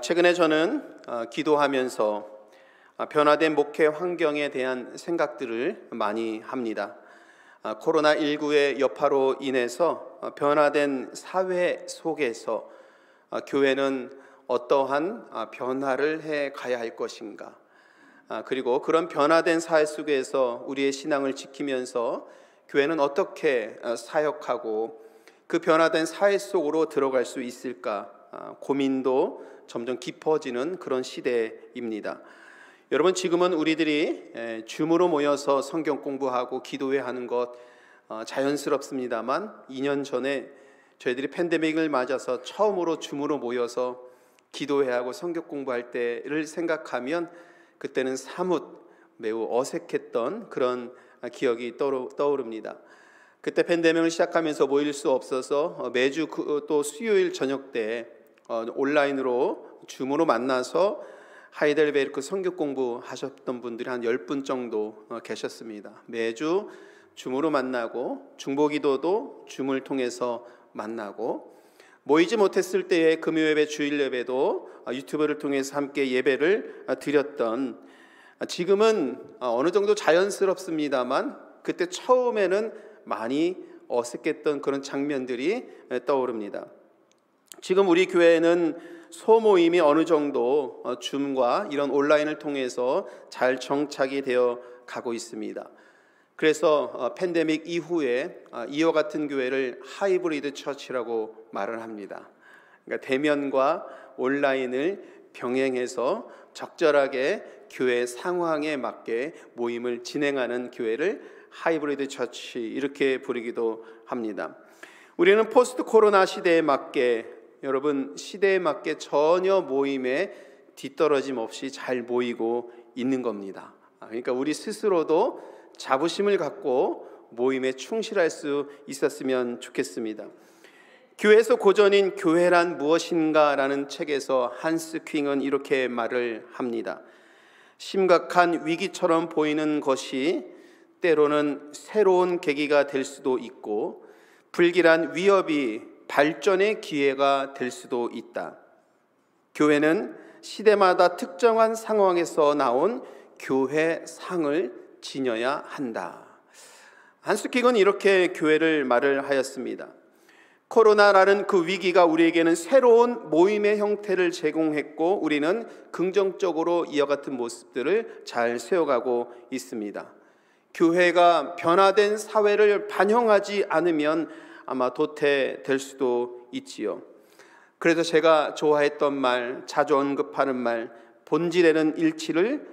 최근에 저는 기도하면서 변화된 목회 환경에 대한 생각들을 많이 합니다. 코로나19의 여파로 인해서 변화된 사회 속에서 교회는 어떠한 변화를 해 가야 할 것인가, 그리고 그런 변화된 사회 속에서 우리의 신앙을 지키면서 교회는 어떻게 사역하고 그 변화된 사회 속으로 들어갈 수 있을까, 고민도 점점 깊어지는 그런 시대입니다. 여러분, 지금은 우리들이 줌으로 모여서 성경 공부하고 기도회 하는 것 자연스럽습니다만 2년 전에 저희들이 팬데믹을 맞아서 처음으로 줌으로 모여서 기도회하고 성경 공부할 때를 생각하면 그때는 사뭇 매우 어색했던 그런 기억이 떠오릅니다. 그때 팬데믹을 시작하면서 모일 수 없어서 매주 또 수요일 저녁 때 온라인으로 줌으로 만나서 하이델베르크 성경 공부 하셨던 분들이 한 10분 정도 계셨습니다. 매주 줌으로 만나고 중보기도도 줌을 통해서 만나고, 모이지 못했을 때의 금요예배, 주일예배도 유튜브를 통해서 함께 예배를 드렸던, 지금은 어느 정도 자연스럽습니다만 그때 처음에는 많이 어색했던 그런 장면들이 떠오릅니다. 지금 우리 교회는 소모임이 어느 정도 줌과 이런 온라인을 통해서 잘 정착이 되어 가고 있습니다. 그래서 팬데믹 이후에 이와 같은 교회를 하이브리드 처치라고 말을 합니다. 그러니까 대면과 온라인을 병행해서 적절하게 교회 상황에 맞게 모임을 진행하는 교회를 하이브리드 처치, 이렇게 부르기도 합니다. 우리는 포스트 코로나 시대에 맞게, 여러분, 시대에 맞게 전혀 모임에 뒤떨어짐 없이 잘 모이고 있는 겁니다. 그러니까 우리 스스로도 자부심을 갖고 모임에 충실할 수 있었으면 좋겠습니다. 교회에서 고전인 교회란 무엇인가 라는 책에서 한스 킹은 이렇게 말을 합니다. 심각한 위기처럼 보이는 것이 때로는 새로운 계기가 될 수도 있고, 불길한 위협이 발전의 기회가 될 수도 있다. 교회는 시대마다 특정한 상황에서 나온 교회상을 지녀야 한다. 한스 킹은 이렇게 교회를 말을 하였습니다. 코로나라는 그 위기가 우리에게는 새로운 모임의 형태를 제공했고, 우리는 긍정적으로 이와 같은 모습들을 잘 세워가고 있습니다. 교회가 변화된 사회를 반영하지 않으면 아마 도태될 수도 있지요. 그래서 제가 좋아했던 말, 자주 언급하는 말, 본질에는 일치를,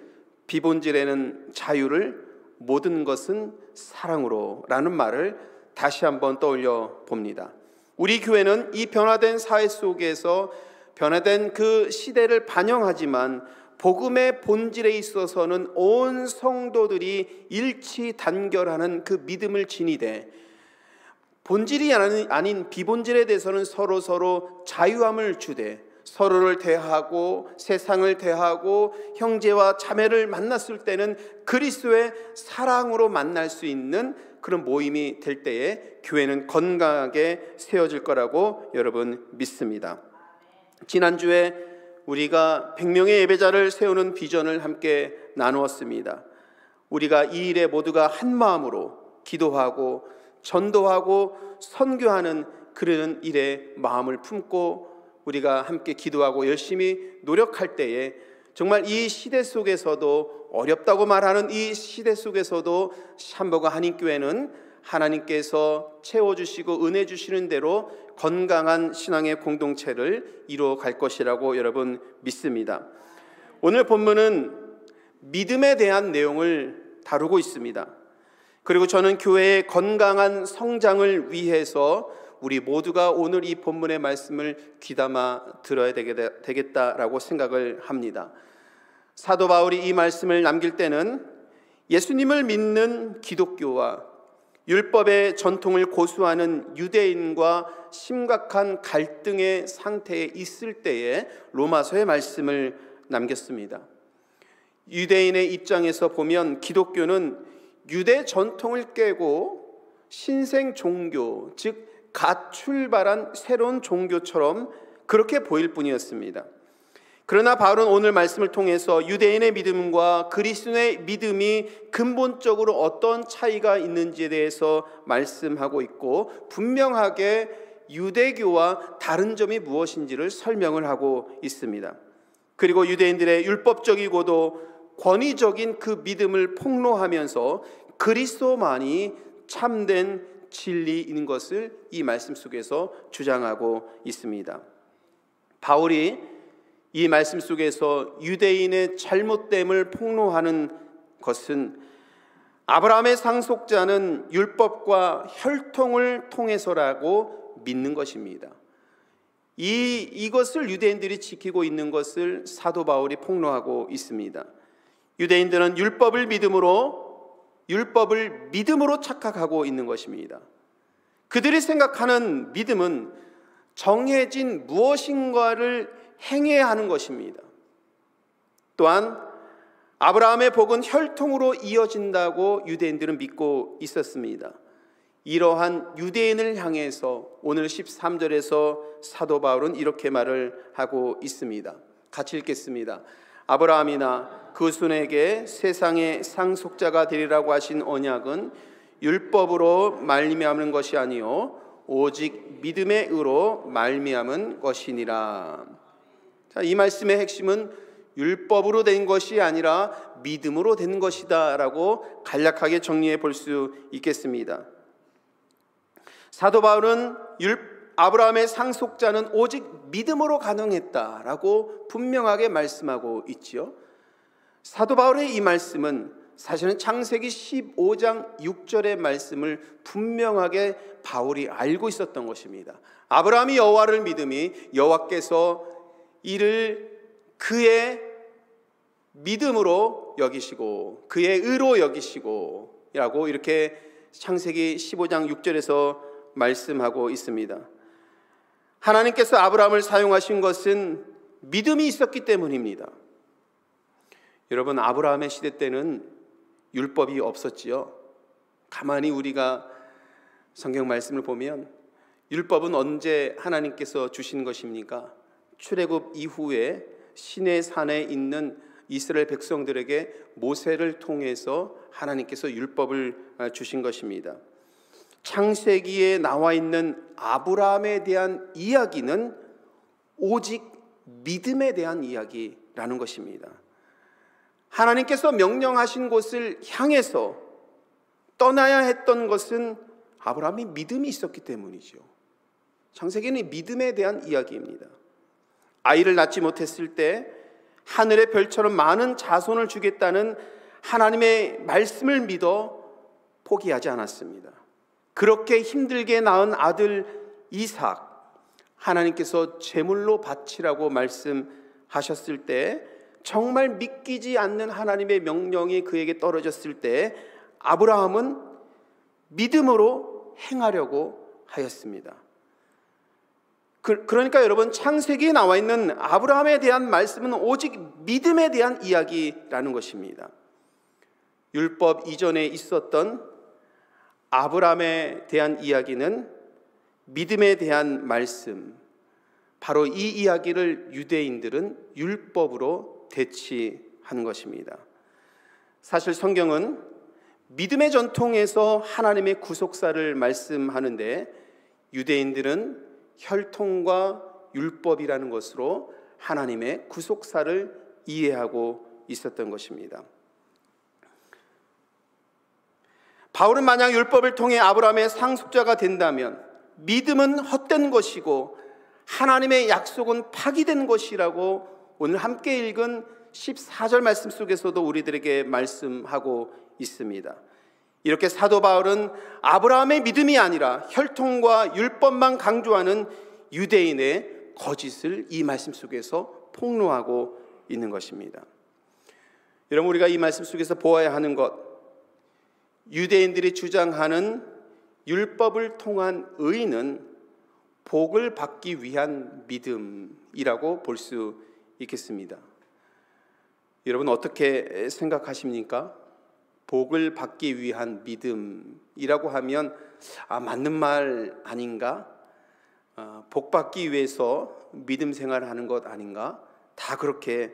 비본질에는 자유를, 모든 것은 사랑으로 라는 말을 다시 한번 떠올려 봅니다. 우리 교회는 이 변화된 사회 속에서 변화된 그 시대를 반영하지만 복음의 본질에 있어서는 온 성도들이 일치 단결하는 그 믿음을 지니되, 본질이 아닌 비본질에 대해서는 서로 자유함을 주되, 서로를 대하고 세상을 대하고 형제와 자매를 만났을 때는 그리스도의 사랑으로 만날 수 있는 그런 모임이 될 때에 교회는 건강하게 세워질 거라고 여러분 믿습니다. 지난주에 우리가 100명의 예배자를 세우는 비전을 함께 나누었습니다. 우리가 이 일에 모두가 한 마음으로 기도하고 전도하고 선교하는 그런 일에 마음을 품고 우리가 함께 기도하고 열심히 노력할 때에 정말 이 시대 속에서도, 어렵다고 말하는 이 시대 속에서도 샴버거 한인교회는 하나님께서 채워주시고 은혜 주시는 대로 건강한 신앙의 공동체를 이루어 갈 것이라고 여러분 믿습니다. 오늘 본문은 믿음에 대한 내용을 다루고 있습니다. 그리고 저는 교회의 건강한 성장을 위해서 우리 모두가 오늘 이 본문의 말씀을 귀담아 들어야 되겠다라고 생각을 합니다. 사도 바울이 이 말씀을 남길 때는 예수님을 믿는 기독교와 율법의 전통을 고수하는 유대인과 심각한 갈등의 상태에 있을 때에 로마서의 말씀을 남겼습니다. 유대인의 입장에서 보면 기독교는 유대 전통을 깨고 신생 종교, 즉 갓 출발한 새로운 종교처럼 그렇게 보일 뿐이었습니다. 그러나 바울은 오늘 말씀을 통해서 유대인의 믿음과 그리스도의 믿음이 근본적으로 어떤 차이가 있는지에 대해서 말씀하고 있고, 분명하게 유대교와 다른 점이 무엇인지를 설명을 하고 있습니다. 그리고 유대인들의 율법적이고도 권위적인 그 믿음을 폭로하면서 그리스도만이 참된 진리인 것을 이 말씀 속에서 주장하고 있습니다. 바울이 이 말씀 속에서 유대인의 잘못됨을 폭로하는 것은 아브라함의 상속자는 율법과 혈통을 통해서라고 믿는 것입니다. 이것을 유대인들이 지키고 있는 것을 사도 바울이 폭로하고 있습니다. 유대인들은 율법을 믿음으로 착각하고 있는 것입니다. 그들이 생각하는 믿음은 정해진 무엇인가를 행해야 하는 것입니다. 또한 아브라함의 복은 혈통으로 이어진다고 유대인들은 믿고 있었습니다. 이러한 유대인을 향해서 오늘 13절에서 사도 바울은 이렇게 말을 하고 있습니다. 같이 읽겠습니다. 아브라함이나 그 손에게 세상의 상속자가 되리라고 하신 언약은 율법으로 말미암은 것이 아니요 오직 믿음의 의로 말미암은 것이니라. 자, 이 말씀의 핵심은 율법으로 된 것이 아니라 믿음으로 된 것이다 라고 간략하게 정리해 볼 수 있겠습니다. 사도 바울은 아브라함의 상속자는 오직 믿음으로 가능했다라고 분명하게 말씀하고 있지요. 사도 바울의 이 말씀은 사실은 창세기 15장 6절의 말씀을 분명하게 바울이 알고 있었던 것입니다. 아브라함이 여호와를 믿음이 여호와께서 이를 그의 믿음으로 여기시고 그의 의로 여기시고 라고 이렇게 창세기 15장 6절에서 말씀하고 있습니다. 하나님께서 아브라함을 사용하신 것은 믿음이 있었기 때문입니다. 여러분, 아브라함의 시대 때는 율법이 없었지요. 가만히 우리가 성경 말씀을 보면 율법은 언제 하나님께서 주신 것입니까? 출애굽 이후에 시내 산에 있는 이스라엘 백성들에게 모세를 통해서 하나님께서 율법을 주신 것입니다. 창세기에 나와 있는 아브라함에 대한 이야기는 오직 믿음에 대한 이야기라는 것입니다. 하나님께서 명령하신 곳을 향해서 떠나야 했던 것은 아브라함이 믿음이 있었기 때문이죠. 창세기는 믿음에 대한 이야기입니다. 아이를 낳지 못했을 때 하늘의 별처럼 많은 자손을 주겠다는 하나님의 말씀을 믿어 포기하지 않았습니다. 그렇게 힘들게 낳은 아들 이삭, 하나님께서 제물로 바치라고 말씀하셨을 때 정말 믿기지 않는 하나님의 명령이 그에게 떨어졌을 때 아브라함은 믿음으로 행하려고 하였습니다. 그러니까 여러분, 창세기에 나와 있는 아브라함에 대한 말씀은 오직 믿음에 대한 이야기라는 것입니다. 율법 이전에 있었던 아브라함에 대한 이야기는 믿음에 대한 말씀, 바로 이 이야기를 유대인들은 율법으로 대치한 것입니다. 사실 성경은 믿음의 전통에서 하나님의 구속사를 말씀하는데 유대인들은 혈통과 율법이라는 것으로 하나님의 구속사를 이해하고 있었던 것입니다. 바울은 만약 율법을 통해 아브라함의 상속자가 된다면 믿음은 헛된 것이고 하나님의 약속은 파기된 것이라고 오늘 함께 읽은 14절 말씀 속에서도 우리들에게 말씀하고 있습니다. 이렇게 사도 바울은 아브라함의 믿음이 아니라 혈통과 율법만 강조하는 유대인의 거짓을 이 말씀 속에서 폭로하고 있는 것입니다. 여러분, 우리가 이 말씀 속에서 보아야 하는 것, 유대인들이 주장하는 율법을 통한 의는 복을 받기 위한 믿음이라고 볼 수 있겠습니다. 여러분, 어떻게 생각하십니까? 복을 받기 위한 믿음이라고 하면 맞는 말 아닌가? 복 받기 위해서 믿음 생활하는 것 아닌가? 다 그렇게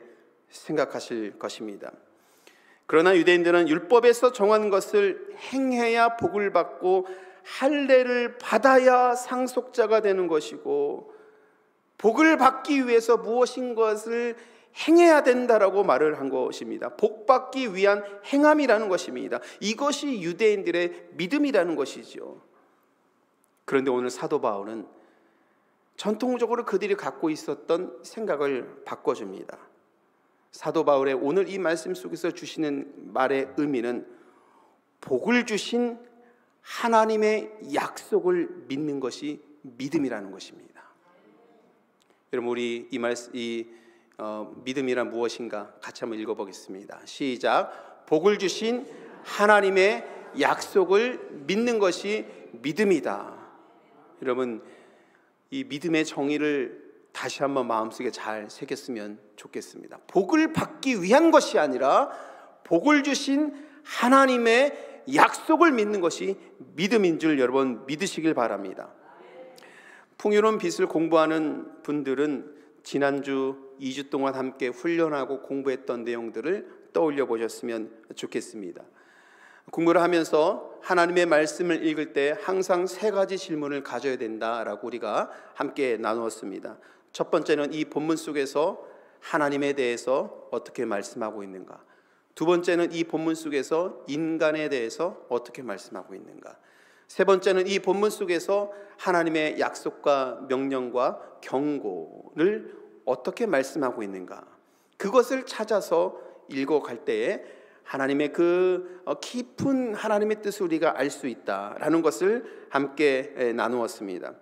생각하실 것입니다. 그러나 유대인들은 율법에서 정한 것을 행해야 복을 받고 할례를 받아야 상속자가 되는 것이고, 복을 받기 위해서 무엇인 것을 행해야 된다라고 말을 한 것입니다. 복 받기 위한 행함이라는 것입니다. 이것이 유대인들의 믿음이라는 것이죠. 그런데 오늘 사도 바울은 전통적으로 그들이 갖고 있었던 생각을 바꿔줍니다. 사도 바울의 오늘 이 말씀 속에서 주시는 말의 의미는 복을 주신 하나님의 약속을 믿는 것이 믿음이라는 것입니다. 여러분, 우리 이 믿음이란 무엇인가 같이 한번 읽어보겠습니다. 시작. 복을 주신 하나님의 약속을 믿는 것이 믿음이다. 여러분, 이 믿음의 정의를 다시 한번 마음속에 잘 새겼으면 좋겠습니다. 복을 받기 위한 것이 아니라 복을 주신 하나님의 약속을 믿는 것이 믿음인 줄 여러분 믿으시길 바랍니다. 풍요로운 빛을 공부하는 분들은 지난주 2주 동안 함께 훈련하고 공부했던 내용들을 떠올려 보셨으면 좋겠습니다. 공부를 하면서 하나님의 말씀을 읽을 때 항상 세 가지 질문을 가져야 된다라고 우리가 함께 나누었습니다. 첫 번째는 이 본문 속에서 하나님에 대해서 어떻게 말씀하고 있는가. 두 번째는 이 본문 속에서 인간에 대해서 어떻게 말씀하고 있는가. 세 번째는 이 본문 속에서 하나님의 약속과 명령과 경고를 어떻게 말씀하고 있는가. 그것을 찾아서 읽어갈 때에 하나님의 그 깊은 하나님의 뜻을 우리가 알 수 있다라는 것을 함께 나누었습니다.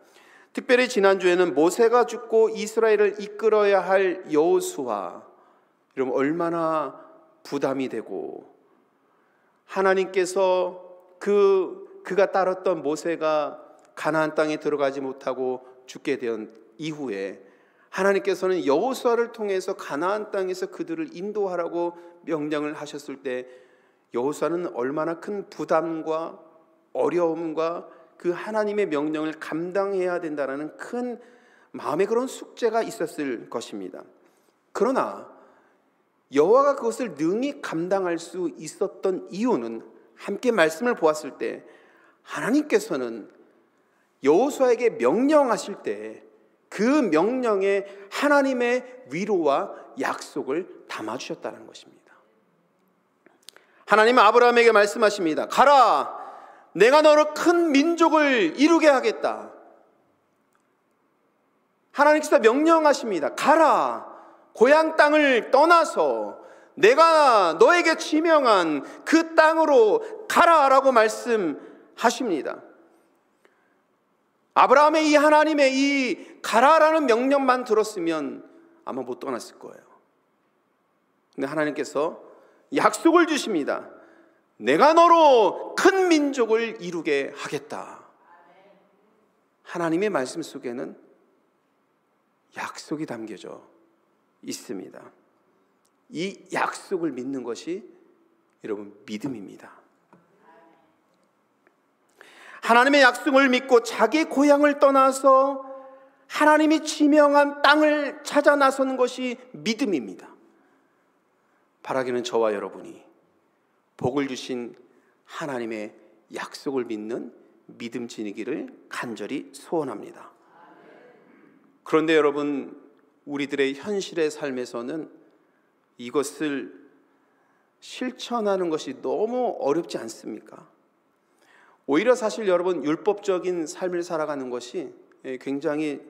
특별히 지난주에는 모세가 죽고 이스라엘을 이끌어야 할 여호수아, 여러분 얼마나 부담이 되고, 하나님께서 그가 따랐던 모세가 가나안 땅에 들어가지 못하고 죽게 된 이후에 하나님께서는 여호수아를 통해서 가나안 땅에서 그들을 인도하라고 명령을 하셨을 때 여호수아는 얼마나 큰 부담과 어려움과 그 하나님의 명령을 감당해야 된다는 큰 마음의 그런 숙제가 있었을 것입니다. 그러나 여호와가 그것을 능히 감당할 수 있었던 이유는 함께 말씀을 보았을 때 하나님께서는 여호수아에게 명령하실 때 그 명령에 하나님의 위로와 약속을 담아주셨다는 것입니다. 하나님은 아브라함에게 말씀하십니다. 가라, 내가 너로 큰 민족을 이루게 하겠다. 하나님께서 명령하십니다. 가라, 고향 땅을 떠나서 내가 너에게 지명한 그 땅으로 가라라고 말씀하십니다. 아브라함의 이 하나님의 이 가라라는 명령만 들었으면 아마 못 떠났을 거예요. 근데 하나님께서 약속을 주십니다. 내가 너로 큰 민족을 이루게 하겠다. 하나님의 말씀 속에는 약속이 담겨져 있습니다. 이 약속을 믿는 것이 여러분 믿음입니다. 하나님의 약속을 믿고 자기 고향을 떠나서 하나님이 지명한 땅을 찾아 나서는 것이 믿음입니다. 바라기는 저와 여러분이 복을 주신 하나님의 약속을 믿는 믿음 지니기를 간절히 소원합니다. 그런데 여러분, 우리들의 현실의 삶에서는 이것을 실천하는 것이 너무 어렵지 않습니까? 오히려 사실 여러분, 율법적인 삶을 살아가는 것이 굉장히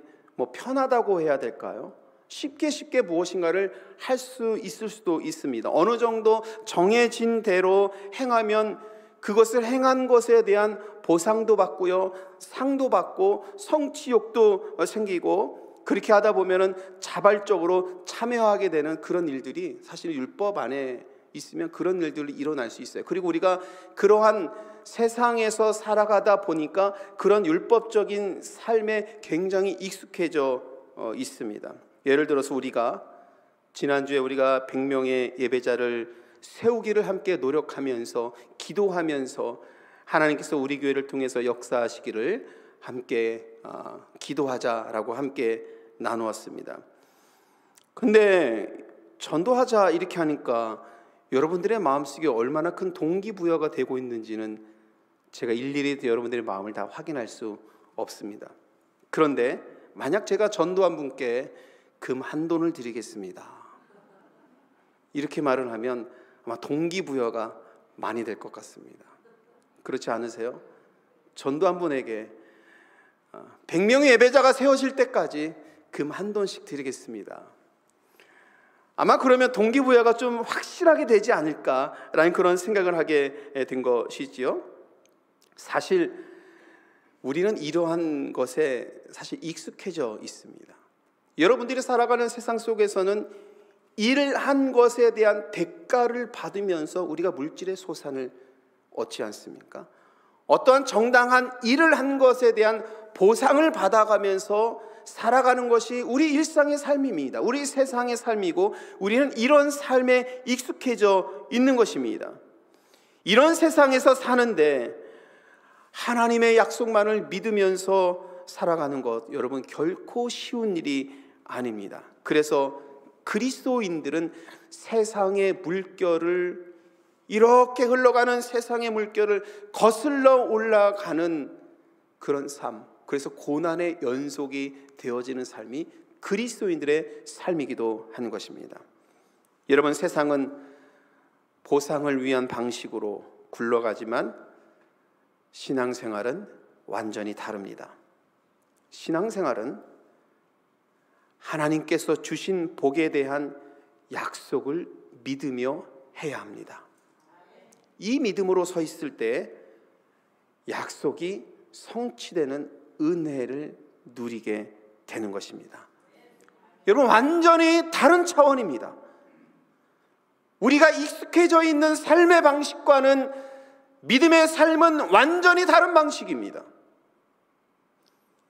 편하다고 해야 될까요? 쉽게 무엇인가를 할 수 있을 수도 있습니다. 어느 정도 정해진 대로 행하면 그것을 행한 것에 대한 보상도 받고요, 상도 받고 성취욕도 생기고, 그렇게 하다 보면은 자발적으로 참여하게 되는 그런 일들이 사실 율법 안에 있으면 그런 일들이 일어날 수 있어요. 그리고 우리가 그러한 세상에서 살아가다 보니까 그런 율법적인 삶에 굉장히 익숙해져 있습니다. 예를 들어서 지난주에 우리가 100명의 예배자를 세우기를 함께 노력하면서 기도하면서 하나님께서 우리 교회를 통해서 역사하시기를 함께 기도하자라고 함께 나누었습니다. 근데 전도하자 이렇게 하니까 여러분들의 마음속에 얼마나 큰 동기부여가 되고 있는지는 제가 일일이 여러분들의 마음을 다 확인할 수 없습니다. 그런데 만약 제가 전도한 분께 금 한 돈을 드리겠습니다, 이렇게 말을 하면 아마 동기부여가 많이 될 것 같습니다. 그렇지 않으세요? 전도한 분에게 100명의 예배자가 세워질 때까지 금 한 돈씩 드리겠습니다. 아마 그러면 동기부여가 좀 확실하게 되지 않을까라는 그런 생각을 하게 된 것이지요. 사실 우리는 이러한 것에 사실 익숙해져 있습니다. 여러분들이 살아가는 세상 속에서는 일을 한 것에 대한 대가를 받으면서 우리가 물질의 소산을 얻지 않습니까? 어떠한 정당한 일을 한 것에 대한 보상을 받아가면서 살아가는 것이 우리 일상의 삶입니다. 우리 세상의 삶이고 우리는 이런 삶에 익숙해져 있는 것입니다. 이런 세상에서 사는데 하나님의 약속만을 믿으면서 살아가는 것, 여러분 결코 쉬운 일이 아닙니다. 그래서 그리스도인들은 세상의 물결을, 이렇게 흘러가는 세상의 물결을 거슬러 올라가는 그런 삶, 그래서 고난의 연속이 되어지는 삶이 그리스도인들의 삶이기도 하는 것입니다. 여러분, 세상은 보상을 위한 방식으로 굴러가지만 신앙생활은 완전히 다릅니다. 신앙생활은 하나님께서 주신 복에 대한 약속을 믿으며 해야 합니다. 이 믿음으로 서 있을 때 약속이 성취되는 은혜를 누리게 되는 것입니다. 여러분, 완전히 다른 차원입니다. 우리가 익숙해져 있는 삶의 방식과는 믿음의 삶은 완전히 다른 방식입니다.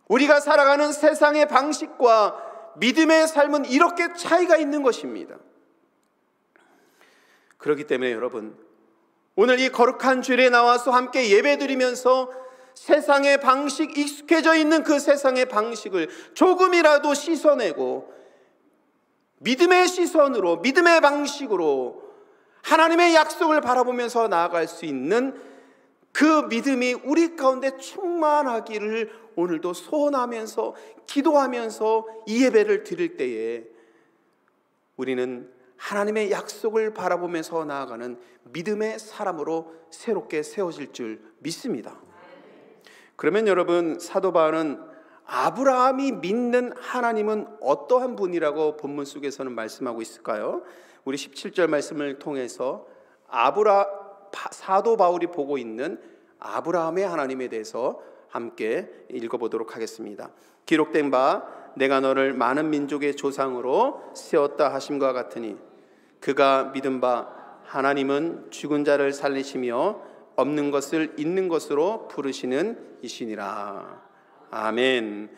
우리가 살아가는 세상의 방식과 믿음의 삶은 이렇게 차이가 있는 것입니다. 그렇기 때문에 여러분, 오늘 이 거룩한 주일에 나와서 함께 예배드리면서 세상의 방식, 익숙해져 있는 그 세상의 방식을 조금이라도 씻어내고 믿음의 시선으로, 믿음의 방식으로 하나님의 약속을 바라보면서 나아갈 수 있는 그 믿음이 우리 가운데 충만하기를 오늘도 소원하면서 기도하면서 이 예배를 드릴 때에 우리는 하나님의 약속을 바라보면서 나아가는 믿음의 사람으로 새롭게 세워질 줄 믿습니다. 그러면 여러분, 사도 바울은 아브라함이 믿는 하나님은 어떠한 분이라고 본문 속에서는 말씀하고 있을까요? 우리 17절 말씀을 통해서 사도 바울이 보고 있는 아브라함의 하나님에 대해서 함께 읽어보도록 하겠습니다. 기록된 바 내가 너를 많은 민족의 조상으로 세웠다 하심과 같으니 그가 믿은 바 하나님은 죽은 자를 살리시며 없는 것을 있는 것으로 부르시는 이시니라. 아멘.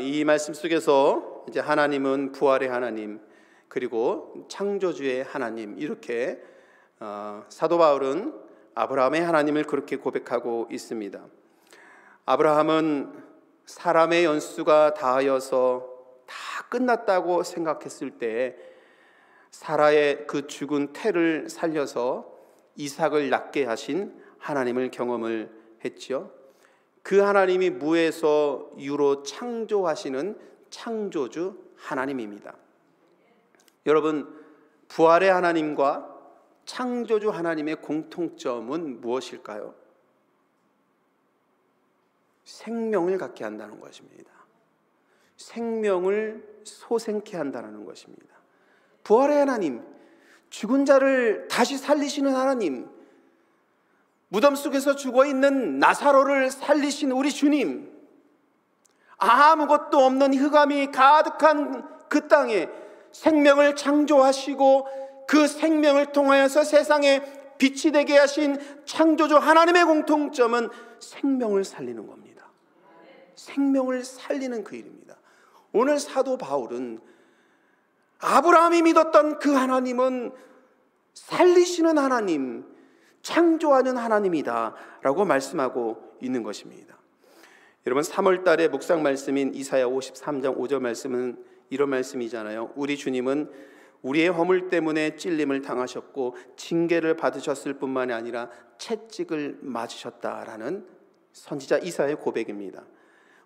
이 말씀 속에서 이제 하나님은 부활의 하나님, 그리고 창조주의 하나님, 이렇게 사도 바울은 아브라함의 하나님을 그렇게 고백하고 있습니다. 아브라함은 사람의 연수가 다하여서 다 끝났다고 생각했을 때 사라의 그 죽은 태를 살려서 이삭을 낳게 하신 하나님을 경험을 했지요. 그 하나님이 무에서 유로 창조하시는 창조주 하나님입니다. 여러분, 부활의 하나님과 창조주 하나님의 공통점은 무엇일까요? 생명을 갖게 한다는 것입니다. 생명을 소생케 한다는 것입니다. 부활의 하나님, 죽은 자를 다시 살리시는 하나님, 무덤 속에서 죽어있는 나사로를 살리신 우리 주님, 아무것도 없는 흑암이 가득한 그 땅에 생명을 창조하시고 그 생명을 통하여서 세상에 빛이 되게 하신 창조주 하나님의 공통점은 생명을 살리는 겁니다. 생명을 살리는 그 일입니다. 오늘 사도 바울은 아브라함이 믿었던 그 하나님은 살리시는 하나님, 창조하는 하나님이다 라고 말씀하고 있는 것입니다. 여러분, 3월 달에 묵상 말씀인 이사야 53장 5절 말씀은 이런 말씀이잖아요. 우리 주님은 우리의 허물 때문에 찔림을 당하셨고 징계를 받으셨을 뿐만이 아니라 채찍을 맞으셨다라는 선지자 이사야의 고백입니다.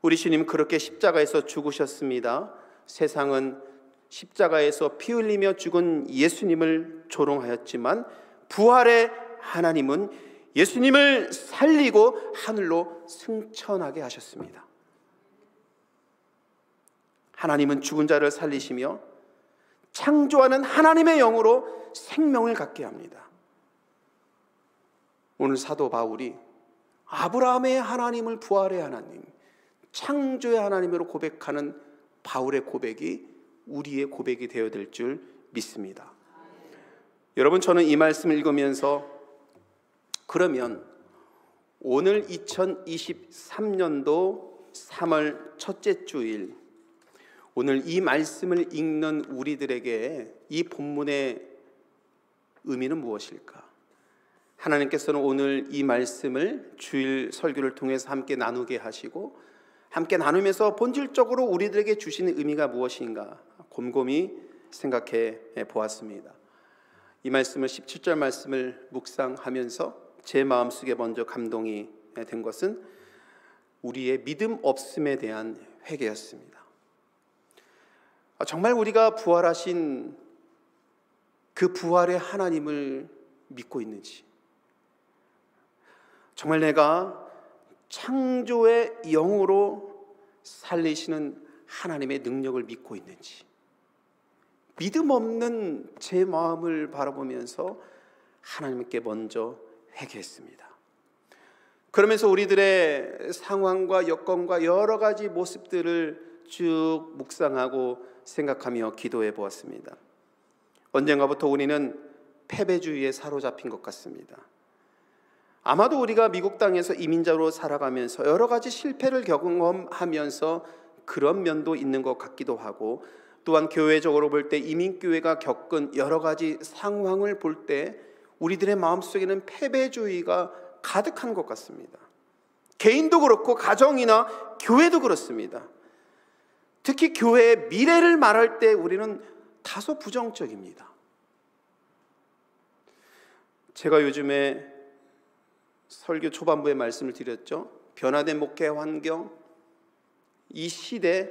우리 주님 그렇게 십자가에서 죽으셨습니다. 세상은 십자가에서 피 흘리며 죽은 예수님을 조롱하였지만 부활의 하나님은 예수님을 살리고 하늘로 승천하게 하셨습니다. 하나님은 죽은 자를 살리시며 창조하는 하나님의 영으로 생명을 갖게 합니다. 오늘 사도 바울이 아브라함의 하나님을 부활의 하나님, 창조의 하나님으로 고백하는 바울의 고백이 우리의 고백이 되어야 될 줄 믿습니다. 여러분, 저는 이 말씀을 읽으면서 그러면 오늘 2023년도 3월 첫째 주일, 오늘 이 말씀을 읽는 우리들에게 이 본문의 의미는 무엇일까? 하나님께서는 오늘 이 말씀을 주일 설교를 통해서 함께 나누게 하시고 함께 나누면서 본질적으로 우리들에게 주시는 의미가 무엇인가 곰곰이 생각해 보았습니다. 이 말씀을 17절 말씀을 묵상하면서 제 마음속에 먼저 감동이 된 것은 우리의 믿음 없음에 대한 회개였습니다. 정말 우리가 부활하신 그 부활의 하나님을 믿고 있는지, 정말 내가 창조의 영으로 살리시는 하나님의 능력을 믿고 있는지, 믿음 없는 제 마음을 바라보면서 하나님께 먼저 회개했습니다. 그러면서 우리들의 상황과 여건과 여러 가지 모습들을 쭉 묵상하고 생각하며 기도해 보았습니다. 언젠가부터 우리는 패배주의에 사로잡힌 것 같습니다. 아마도 우리가 미국 땅에서 이민자로 살아가면서 여러 가지 실패를 경험하면서 그런 면도 있는 것 같기도 하고, 또한 교회적으로 볼 때 이민교회가 겪은 여러 가지 상황을 볼 때 우리들의 마음속에는 패배주의가 가득한 것 같습니다. 개인도 그렇고 가정이나 교회도 그렇습니다. 특히 교회의 미래를 말할 때 우리는 다소 부정적입니다. 제가 요즘에 설교 초반부에 말씀을 드렸죠. 변화된 목회 환경, 이 시대,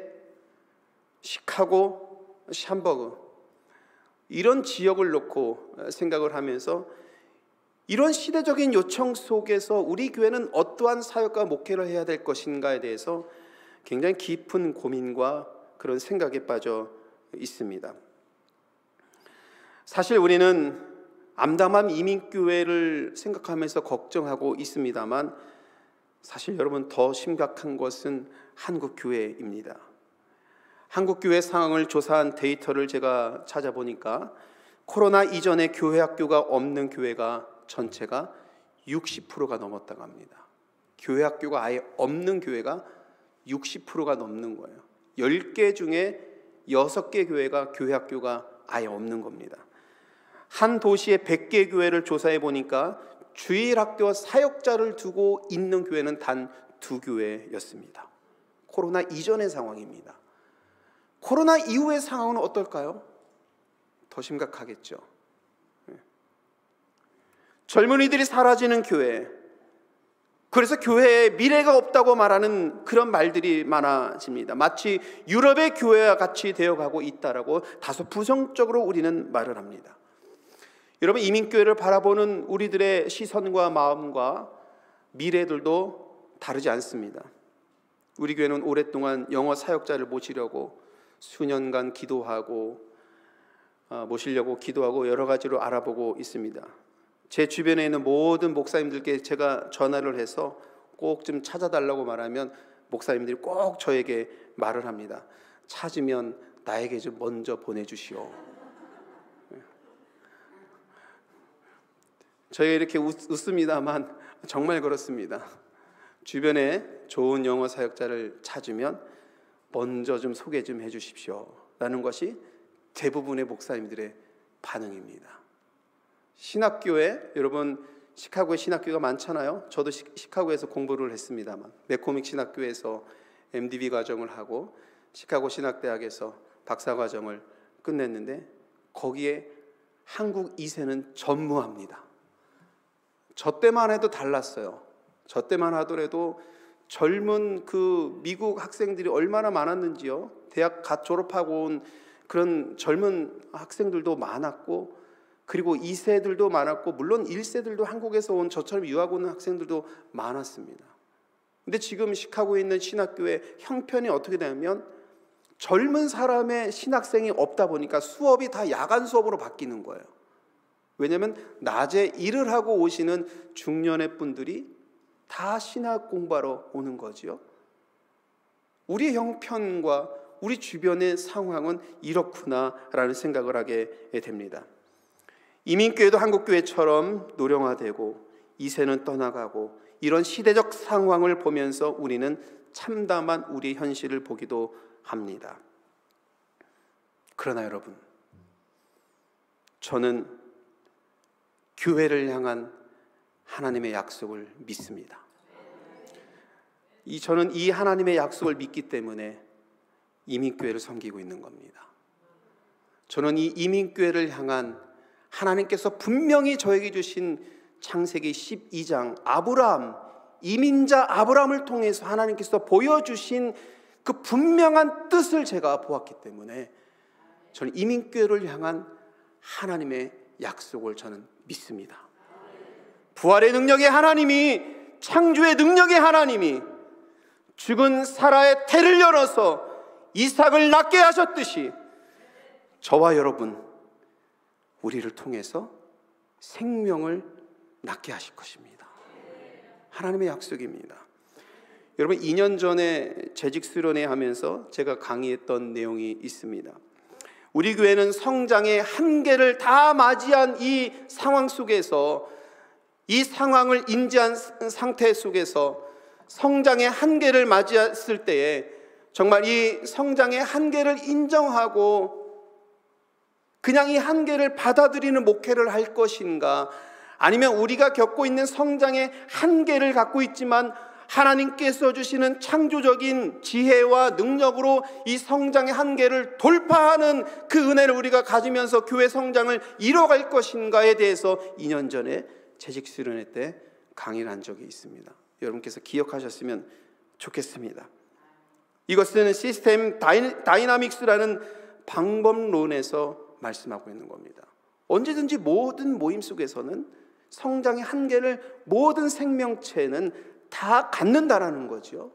시카고, 샴버그 이런 지역을 놓고 생각을 하면서 이런 시대적인 요청 속에서 우리 교회는 어떠한 사역과 목회를 해야 될 것인가에 대해서 굉장히 깊은 고민과 그런 생각에 빠져 있습니다. 사실 우리는 암담한 이민교회를 생각하면서 걱정하고 있습니다만, 사실 여러분 더 심각한 것은 한국교회입니다. 한국교회 상황을 조사한 데이터를 제가 찾아보니까 코로나 이전에 교회 학교가 없는 교회가 전체가 60%가 넘었다고 합니다. 교회 학교가 아예 없는 교회가 60%가 넘는 거예요. 10개 중에 6개 교회가 교회 학교가 아예 없는 겁니다. 한 도시의 100개 교회를 조사해 보니까 주일학교 사역자를 두고 있는 교회는 단 2교회였습니다. 코로나 이전의 상황입니다. 코로나 이후의 상황은 어떨까요? 더 심각하겠죠. 젊은이들이 사라지는 교회, 그래서 교회에 미래가 없다고 말하는 그런 말들이 많아집니다. 마치 유럽의 교회와 같이 되어가고 있다라고 다소 부정적으로 우리는 말을 합니다. 여러분, 이민교회를 바라보는 우리들의 시선과 마음과 미래들도 다르지 않습니다. 우리 교회는 오랫동안 영어 사역자를 모시려고 수년간 기도하고 모시려고 기도하고 여러 가지로 알아보고 있습니다. 제 주변에 있는 모든 목사님들께 제가 전화를 해서 꼭 좀 찾아달라고 말하면 목사님들이 꼭 저에게 말을 합니다. 찾으면 나에게 좀 먼저 보내주시오. 저희가 이렇게 웃습니다만 정말 그렇습니다. 주변에 좋은 영어 사역자를 찾으면 먼저 좀 소개 좀 해주십시오 라는 것이 대부분의 목사님들의 반응입니다. 신학교에, 여러분 시카고에 신학교가 많잖아요. 저도 시카고에서 공부를 했습니다만 맥코믹 신학교에서 MDB 과정을 하고 시카고 신학대학에서 박사 과정을 끝냈는데 거기에 한국 2세는 전무합니다. 저 때만 해도 달랐어요. 저 때만 하더라도 젊은 그 미국 학생들이 얼마나 많았는지요. 대학 갓 졸업하고 온 그런 젊은 학생들도 많았고, 그리고 2세들도 많았고, 물론 1세들도 한국에서 온 저처럼 유학 온 학생들도 많았습니다. 근데 지금 시카고에 있는 신학교의 형편이 어떻게 되냐면 젊은 사람의 신학생이 없다 보니까 수업이 다 야간 수업으로 바뀌는 거예요. 왜냐하면 낮에 일을 하고 오시는 중년의 분들이 다 신학 공부하러 오는 거지요. 우리의 형편과 우리 주변의 상황은 이렇구나라는 생각을 하게 됩니다. 이민교회도 한국교회처럼 노령화되고 2세는 떠나가고 이런 시대적 상황을 보면서 우리는 참담한 우리 현실을 보기도 합니다. 그러나 여러분, 저는 교회를 향한 하나님의 약속을 믿습니다. 저는 이 하나님의 약속을 믿기 때문에 이민교회를 섬기고 있는 겁니다. 저는 이 이민교회를 향한 하나님께서 분명히 저에게 주신 창세기 12장 아브라함, 이민자 아브라함을 통해서 하나님께서 보여주신 그 분명한 뜻을 제가 보았기 때문에 저는 이민교회를 향한 하나님의 약속을 저는 믿습니다. 부활의 능력의 하나님이, 창조의 능력의 하나님이 죽은 사라의 태를 열어서 이삭을 낳게 하셨듯이 저와 여러분, 우리를 통해서 생명을 낳게 하실 것입니다. 하나님의 약속입니다. 여러분, 2년 전에 재직 수련회 하면서 제가 강의했던 내용이 있습니다. 우리 교회는 성장의 한계를 다 맞이한 이 상황 속에서, 이 상황을 인지한 상태 속에서 성장의 한계를 맞이했을 때에 정말 이 성장의 한계를 인정하고 그냥 이 한계를 받아들이는 목회를 할 것인가, 아니면 우리가 겪고 있는 성장의 한계를 갖고 있지만 하나님께서 주시는 창조적인 지혜와 능력으로 이 성장의 한계를 돌파하는 그 은혜를 우리가 가지면서 교회 성장을 이뤄갈 것인가에 대해서 2년 전에 재직 수련회 때 강의를 한 적이 있습니다. 여러분께서 기억하셨으면 좋겠습니다. 이것은 시스템 다이나믹스라는 방법론에서 말씀하고 있는 겁니다. 언제든지 모든 모임 속에서는 성장의 한계를 모든 생명체는 다 갖는다라는 거죠.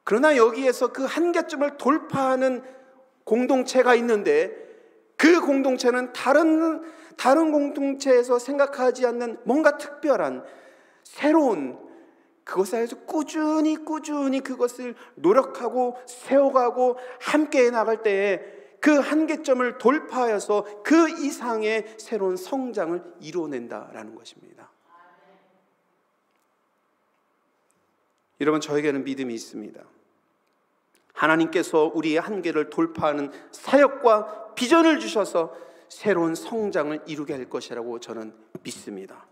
그러나 여기에서 그 한계점을 돌파하는 공동체가 있는데 그 공동체는 다른 공동체에서 생각하지 않는 뭔가 특별한 새로운 그것에 대해서 꾸준히 그것을 노력하고 세워가고 함께 나갈 때에 그 한계점을 돌파하여서 그 이상의 새로운 성장을 이뤄낸다라는 것입니다. 여러분, 저에게는 믿음이 있습니다. 하나님께서 우리의 한계를 돌파하는 사역과 비전을 주셔서 새로운 성장을 이루게 할 것이라고 저는 믿습니다.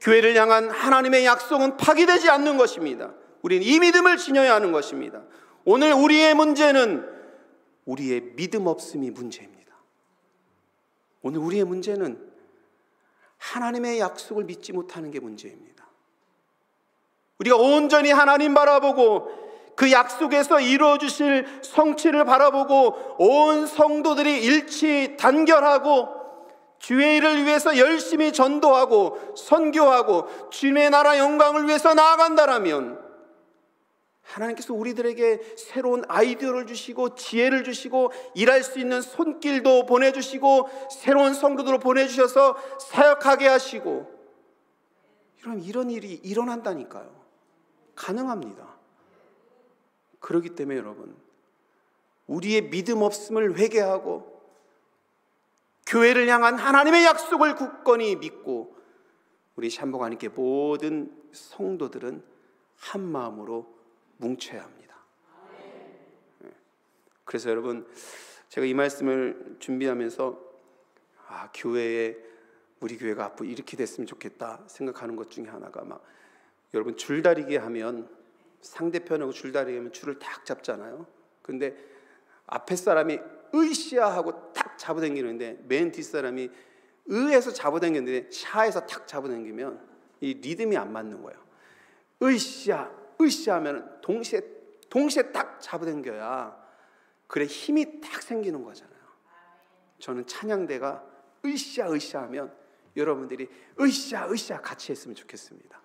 교회를 향한 하나님의 약속은 파기되지 않는 것입니다. 우리는 이 믿음을 지녀야 하는 것입니다. 오늘 우리의 문제는 우리의 믿음 없음이 문제입니다. 오늘 우리의 문제는 하나님의 약속을 믿지 못하는 게 문제입니다. 우리가 온전히 하나님 바라보고 그 약속에서 이루어 주실 성취를 바라보고 온 성도들이 일치 단결하고 주의 일을 위해서 열심히 전도하고 선교하고 주님의 나라 영광을 위해서 나아간다라면 하나님께서 우리들에게 새로운 아이디어를 주시고 지혜를 주시고 일할 수 있는 손길도 보내주시고 새로운 성도들을 보내주셔서 사역하게 하시고 이런 일이 일어난다니까요. 가능합니다. 그렇기 때문에 여러분, 우리의 믿음 없음을 회개하고 교회를 향한 하나님의 약속을 굳건히 믿고 우리 샴봉하님께 모든 성도들은 한 마음으로 뭉쳐야 합니다. 그래서 여러분, 제가 이 말씀을 준비하면서 교회에 우리 교회가 앞으로 이렇게 됐으면 좋겠다 생각하는 것 중에 하나가 여러분, 줄다리기 하면 상대편하고 줄다리기면 줄을 탁 잡잖아요. 근데 앞에 사람이 으쌰 하고 탁 잡아당기는데 맨 뒷사람이 으에서 잡아당겼는데 샤에서 탁 잡아당기면 이 리듬이 안 맞는 거예요. 으쌰 하면 동시에 딱 잡아당겨야 그래 힘이 딱 생기는 거잖아요. 저는 찬양대가 으쌰 하면 여러분들이 으쌰 같이 했으면 좋겠습니다.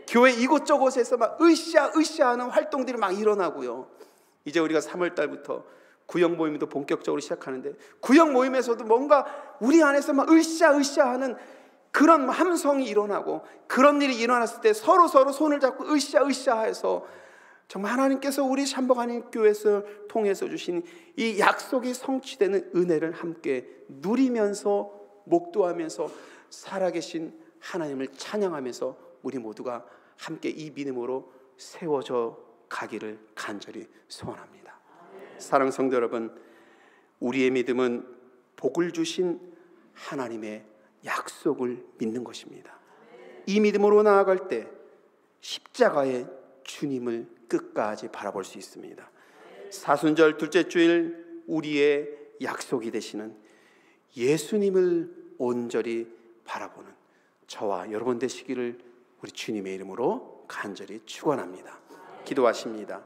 교회 이곳저곳에서 막 으쌰 하는 활동들이 막 일어나고요. 이제 우리가 3월 달부터 구역 모임도 본격적으로 시작하는데 시작하는데 모임에서도 뭔가 우리 안에서 막 으쌰 하는 그런 함성이 일어나고 그런 일이 일어났을 때 서로 손을 잡고 으쌰 해서 정말 하나님께서 우리 샴버가님 교회에서 통해서 주신 이 약속이 성취되는 은혜를 함께 누리면서 목도하면서 살아계신 하나님을 찬양하면서 우리 모두가 함께 이 믿음으로 세워져 가기를 간절히 소원합니다. 사랑하는 성도 여러분, 우리의 믿음은 복을 주신 하나님의 약속을 믿는 것입니다. 이 믿음으로 나아갈 때 십자가의 주님을 끝까지 바라볼 수 있습니다. 사순절 둘째 주일 우리의 약속이 되시는 예수님을 온전히 바라보는 저와 여러분 되시기를 우리 주님의 이름으로 간절히 축원합니다. 기도하십니다.